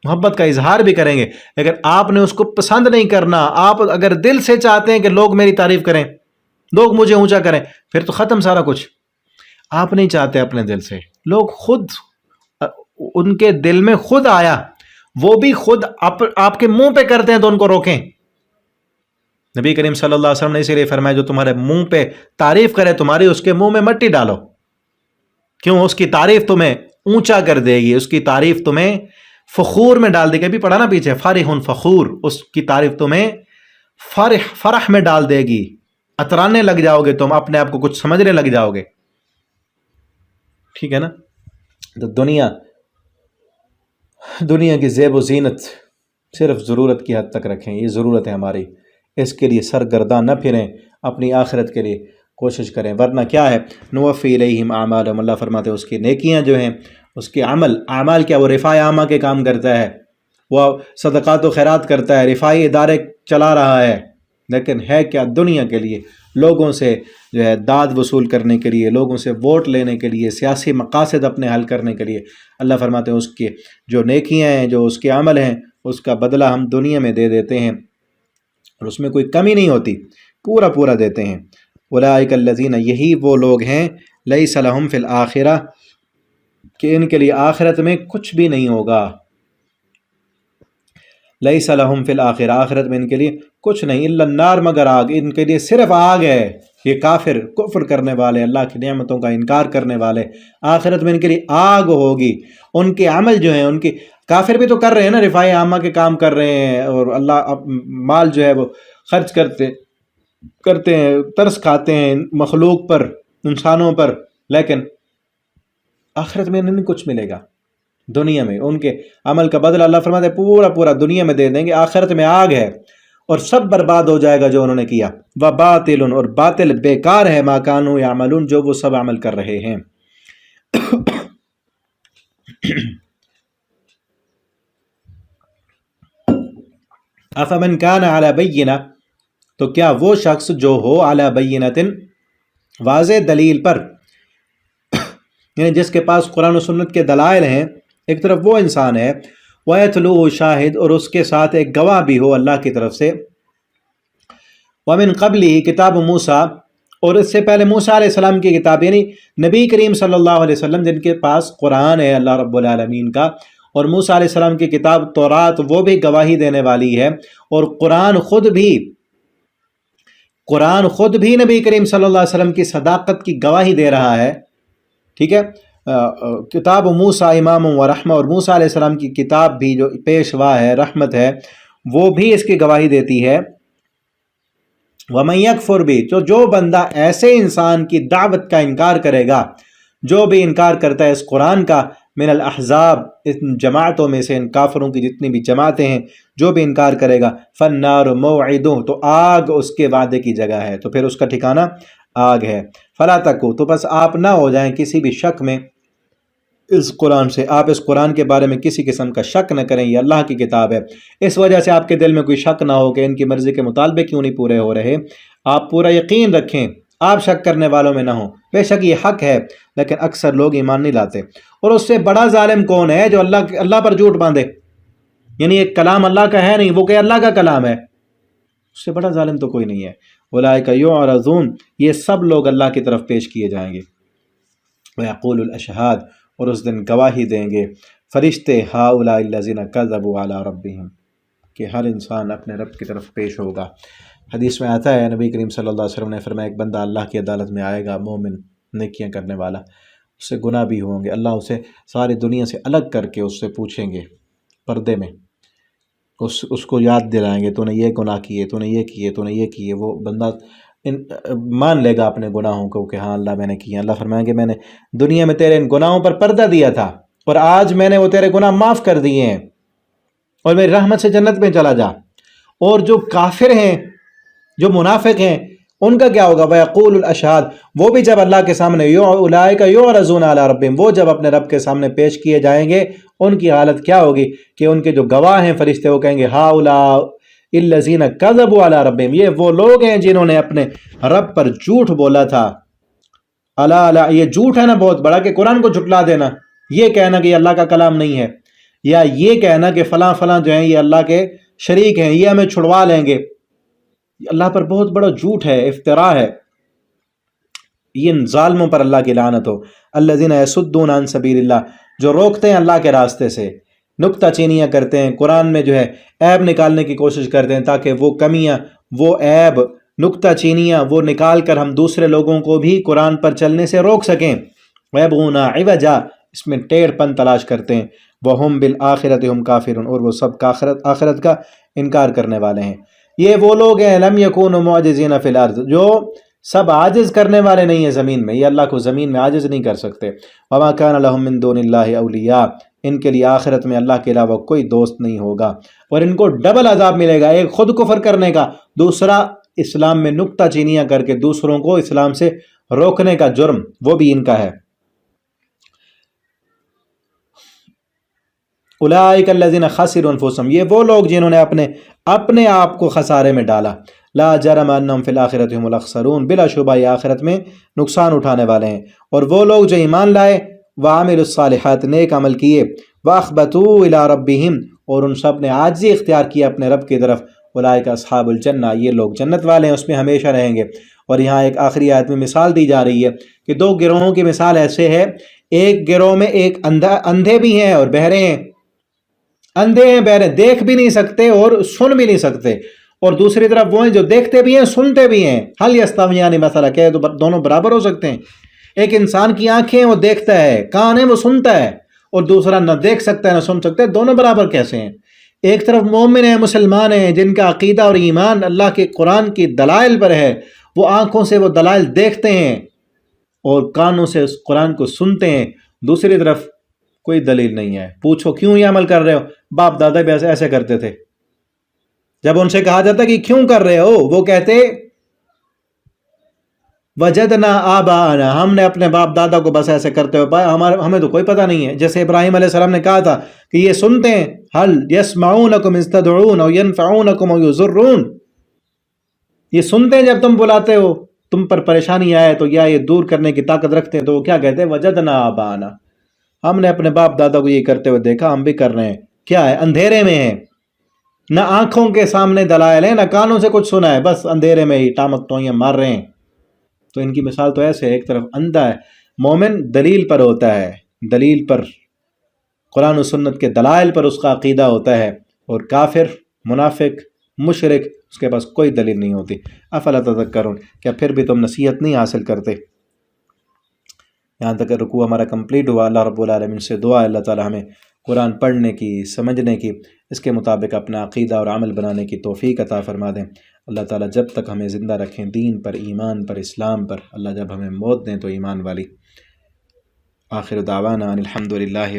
محبت کا اظہار بھی کریں گے، لیکن آپ نے اس کو پسند نہیں کرنا۔ آپ اگر دل سے چاہتے ہیں کہ لوگ میری تعریف کریں، لوگ مجھے اونچا کریں، پھر تو ختم سارا کچھ۔ آپ نہیں چاہتے اپنے دل سے، لوگ خود، ان کے دل میں خود آیا، وہ بھی خود آپ کے منہ پہ کرتے ہیں تو ان کو روکیں. نبی کریم صلی اللہ علیہ وسلم نے اسی لیے فرمایا جو تمہارے منہ پہ تعریف کرے تمہاری اس کے منہ میں مٹی ڈالو. کیوں؟ اس کی تعریف تمہیں اونچا کر دے گی، اس کی تعریف تمہیں فخور میں ڈال دے گی. ابھی پڑھا نا پیچھے فرح فخور، اس کی تعریف تمہیں فرح میں ڈال دے گی، اترانے لگ جاؤ گے، تم اپنے آپ کو کچھ سمجھنے لگ جاؤ گے. ٹھیک ہے نا؟ تو دنیا کی زیب و زینت صرف ضرورت کی حد تک رکھیں. یہ ضرورت ہے ہماری، اس کے لیے سرگرداں نہ پھریں، اپنی آخرت کے لیے کوشش کریں. ورنہ کیا ہے؟ نوفی الیہم اعمالہم، اللہ فرماتے ہیں اس کی نیکیاں جو ہیں، اس کے اعمال کیا، وہ رفاع عامہ کے کام کرتا ہے، وہ صدقات و خیرات کرتا ہے، رفاعی ادارے چلا رہا ہے، لیکن ہے کیا؟ دنیا کے لیے، لوگوں سے جو ہے داد وصول کرنے کے لیے، لوگوں سے ووٹ لینے کے لیے، سیاسی مقاصد اپنے حل کرنے کے لیے. اللہ فرماتے ہیں اس کے جو نیکیاں ہیں، جو اس کے عمل ہیں، اس کا بدلہ ہم دنیا میں دے دیتے ہیں اور اس میں کوئی کمی نہیں ہوتی، پورا پورا دیتے ہیں. اولئک الذین، یہی وہ لوگ ہیں، لیس لہم فی الآخرہ، کہ ان کے لیے آخرت میں کچھ بھی نہیں ہوگا. لیس لہم فی الآخرہ، آخرت میں ان کے لیے کچھ نہیں، الا النار، مگر آگ، ان کے لیے صرف آگ ہے. یہ کافر، کفر کرنے والے، اللہ کی نعمتوں کا انکار کرنے والے، آخرت میں ان کے لیے آگ ہوگی. ان کے عمل جو ہیں، ان کے کافر بھی تو کر رہے ہیں نا، رفاع عامہ کے کام کر رہے ہیں، اور اللہ مال جو ہے وہ خرچ کرتے ہیں، ترس کھاتے ہیں مخلوق پر، انسانوں پر، لیکن آخرت میں انہیں کچھ ملے گا. دنیا میں ان کے عمل کا بدلہ اللہ فرماتے ہیں پورا پورا دنیا میں دے دیں گے. آخرت میں آگ ہے اور سب برباد ہو جائے گا جو انہوں نے کیا. وَبَاطِلٌ، اور باطل بیکار ہے، مَا كَانُوا يَعْمَلُونَ، جو وہ سب عمل کر رہے ہیں. أَفَمَنْ كَانَ عَلَى بَيِّنَةٍ، تو کیا وہ شخص جو ہو عَلَى بَيِّنَةٍ، واضح دلیل پر، یعنی جس کے پاس قرآن و سنت کے دلائل ہیں، ایک طرف وہ انسان ہے، وَيَتْلُوهُ شَاهِدٌ، اور اس کے ساتھ ایک گواہ بھی ہو اللہ کی طرف سے، وَمِن قَبْلِهِ کتاب موسیٰ، اور اس سے پہلے موسیٰ علیہ السلام کی کتاب، یعنی نبی کریم صلی اللہ علیہ وسلم جن کے پاس قرآن ہے اللہ رب العالمین کا، اور موسیٰ علیہ السلام کی کتاب تورات، وہ بھی گواہی دینے والی ہے. اور قرآن خود بھی نبی کریم صلی اللہ علیہ وسلم کی صداقت کی گواہی دے رہا ہے. ٹھیک ہے؟ کتاب موسیٰ امام و رحمہ، اور موسیٰ علیہ السلام کی کتاب بھی جو پیشوا ہے، رحمت ہے، وہ بھی اس کی گواہی دیتی ہے. وَمَن يَكْفُرْ بِهِ، جو بندہ ایسے انسان کی دعوت کا انکار کرے گا، جو بھی انکار کرتا ہے اس قرآن کا، من الاحزاب، ان جماعتوں میں سے، ان کافروں کی جتنی بھی جماعتیں ہیں، جو بھی انکار کرے گا، فَالنَّارُ مَوْعِدُهُ، تو آگ اس کے وعدے کی جگہ ہے، تو پھر اس کا ٹھکانہ آگ ہے. فَلَا تَكُوا، تو بس آپ نہ ہو جائیں کسی بھی شک میں اس قرآن سے، آپ اس قرآن کے بارے میں کسی قسم کا شک نہ کریں، یہ اللہ کی کتاب ہے. اس وجہ سے آپ کے دل میں کوئی شک نہ ہو کہ ان کی مرضی کے مطالبے کیوں نہیں پورے ہو رہے. آپ پورا یقین رکھیں، آپ شک کرنے والوں میں نہ ہوں. بے شک یہ حق ہے، لیکن اکثر لوگ ایمان نہیں لاتے. اور اس سے بڑا ظالم کون ہے جو اللہ پر جھوٹ باندھے، یعنی ایک کلام اللہ کا ہے نہیں، وہ کہ اللہ کا کلام ہے، اس سے بڑا ظالم تو کوئی نہیں ہے. اولئک یعرضون، یہ سب لوگ اللہ کی طرف پیش کیے جائیں گے. ویقول الاشہاد، اور اس دن گواہی دیں گے فرشتے، ہؤلاء الذین کذبوا علی ربہم، کہ ہر انسان اپنے رب کی طرف پیش ہوگا. حدیث میں آتا ہے، نبی کریم صلی اللہ علیہ وسلم نے فرمایا، ایک بندہ اللہ کی عدالت میں آئے گا، مومن، نیکیاں کرنے والا، اس سے گناہ بھی ہوں گے، اللہ اسے ساری دنیا سے الگ کر کے اس سے پوچھیں گے پردے میں، اس کو یاد دلائیں گے، تو نے یہ گناہ کیے، تو نے یہ کیے، تو نے یہ کیے. وہ بندہ مان لے گا اپنے گناہوں کو کہ ہاں اللہ میں نے کیا. اللہ فرمائیں گے میں نے دنیا میں تیرے ان گناہوں پر پردہ دیا تھا، اور آج میں نے وہ تیرے گناہ معاف کر دیے ہیں، اور میری رحمت سے جنت میں چلا جا. اور جو کافر ہیں، جو منافق ہیں، ان کا کیا ہوگا؟ وَيَقُولُ الْأَشْهَادُ، وہ بھی جب اللہ کے سامنے، اولئک یعرضون علی ربہم، وہ جب اپنے رب کے سامنے پیش کیے جائیں گے، ان کی حالت کیا ہوگی کہ ان کے جو گواہ ہیں فرشتے، وہ کہیں گے ہؤلاء الذین کذبوا علی ربہم، یہ وہ لوگ ہیں جنہوں نے اپنے رب پر جھوٹ بولا تھا. الا، یہ جھوٹ ہے نا بہت بڑا، کہ قرآن کو جھٹلا دینا، یہ کہنا کہ یہ اللہ کا کلام نہیں ہے، یا یہ کہنا کہ فلاں فلاں جو ہیں یہ اللہ کے شریک ہیں، یہ ہمیں چھڑوا لیں گے. اللہ پر بہت بڑا جھوٹ ہے، افتراء ہے. یہ ان ظالموں پر اللہ کی لعنت ہو. الذین یصدون عن سبیل اللہ، جو روکتے ہیں اللہ کے راستے سے. نکتہ چینیاں کرتے ہیں، قرآن میں جو ہے عیب نکالنے کی کوشش کرتے ہیں تاکہ وہ کمیاں، وہ عیب، نکتہ چینیاں وہ نکال کر ہم دوسرے لوگوں کو بھی قرآن پر چلنے سے روک سکیں۔ وَيَبْغُونَ عِوَجًا، اس میں ٹیڑھ پن تلاش کرتے ہیں۔ وَهُمْ بِالْآخِرَةِ هُمْ كَافِرُونَ، اور وہ سب آخرت کا انکار کرنے والے ہیں۔ یہ وہ لوگ ہیں لَمْ يَكُونُوا مُعْجِزِينَ فِي الْأَرْضِ، جو سب عاجز کرنے والے نہیں ہیں زمین میں، یہ اللہ کو زمین میں عاجز نہیں کر سکتے۔ وَمَا كَانَ لَهُم مِّن دُونِ اللَّهِ أَوْلِيَاءَ، ان کے لیے آخرت میں اللہ کے علاوہ کوئی دوست نہیں ہوگا، اور ان کو ڈبل عذاب ملے گا، ایک خود کفر کرنے کا، دوسرا اسلام میں نکتہ چینیاں کر کے دوسروں کو اسلام سے روکنے کا جرم، وہ بھی ان کا ہے۔ اولئک الذین خسروا انفسهم، یہ وہ لوگ جنہوں نے اپنے آپ کو خسارے میں ڈالا۔ لا جرم انہم فی الاخرۃ هم الاخسرون، بلا شبہ یہ آخرت میں نقصان اٹھانے والے ہیں۔ اور وہ لوگ جو ایمان لائے، وعملوا الصالحات، نیک عمل کیے، واخبتوا الی ربہم، اور ان سب نے عاجزی اختیار کیا اپنے رب کی طرف، اولئک اصحاب الجنہ، یہ لوگ جنت والے ہیں، اس میں ہمیشہ رہیں گے۔ اور یہاں ایک آخری آیت میں مثال دی جا رہی ہے کہ دو گروہوں کی مثال ایسے ہے، ایک گروہ میں ایک اندھے بھی ہیں اور بہرے ہیں، اندھے ہیں بہرے، دیکھ بھی نہیں سکتے اور سن بھی نہیں سکتے، اور دوسری طرف وہ ہیں جو دیکھتے بھی ہیں سنتے بھی ہیں۔ حل یستویان مثلا، کہ دونوں برابر ہو سکتے ہیں؟ ایک انسان کی آنکھیں وہ دیکھتا ہے، کان ہے وہ سنتا ہے، اور دوسرا نہ دیکھ سکتا ہے نہ سن سکتا ہے، دونوں برابر کیسے ہیں؟ ایک طرف مومن ہیں، مسلمان ہیں، جن کا عقیدہ اور ایمان اللہ کے قرآن کی دلائل پر ہے، وہ آنکھوں سے وہ دلائل دیکھتے ہیں اور کانوں سے اس قرآن کو سنتے ہیں۔ دوسری طرف کوئی دلیل نہیں ہے، پوچھو کیوں یہ عمل کر رہے ہو؟ باپ دادا بھی ایسے کرتے تھے، جب ان سے کہا جاتا کہ کیوں کر رہے ہو، وہ کہتے وجدنا آباءنا، ہم نے اپنے باپ دادا کو بس ایسے کرتے ہوئے پایا، ہمیں تو کوئی پتہ نہیں ہے۔ جیسے ابراہیم علیہ السلام نے کہا تھا کہ یہ سنتے ہیں، حل یسمعونکم اذ تدعون او ینفعونکم او یضرون، یہ سنتے ہیں جب تم بلاتے ہو، تم پر پریشانی آئے تو یا یہ دور کرنے کی طاقت رکھتے ہیں، تو وہ کیا کہتے ہیں؟ وجدنا آباءنا، ہم نے اپنے باپ دادا کو یہ کرتے ہوئے دیکھا، ہم بھی کر رہے ہیں۔ کیا ہے؟ اندھیرے میں ہیں، نہ آنکھوں کے سامنے دلائل ہیں، نہ کانوں سے کچھ سنا ہے، بس اندھیرے میں ہی ٹامک ٹوئیاں مار رہے ہیں۔ تو ان کی مثال تو ایسے ہے، ایک طرف اندھا ہے، مومن دلیل پر ہوتا ہے، دلیل پر، قرآن و سنت کے دلائل پر اس کا عقیدہ ہوتا ہے، اور کافر، منافق، مشرک، اس کے پاس کوئی دلیل نہیں ہوتی۔ افلا تذکرون، کیا پھر بھی تم نصیحت نہیں حاصل کرتے؟ یہاں تک رکوع ہمارا کمپلیٹ ہوا۔ اللہ رب العالمین سے دعا ہے اللہ تعالی ہمیں قرآن پڑھنے کی، سمجھنے کی، اس کے مطابق اپنا عقیدہ اور عمل بنانے کی توفیق عطا فرما دیں۔ اللہ تعالیٰ جب تک ہمیں زندہ رکھیں دین پر، ایمان پر، اسلام پر، اللہ جب ہمیں موت دیں تو ایمان والی۔ آخر دعوانا ان الحمد للہ۔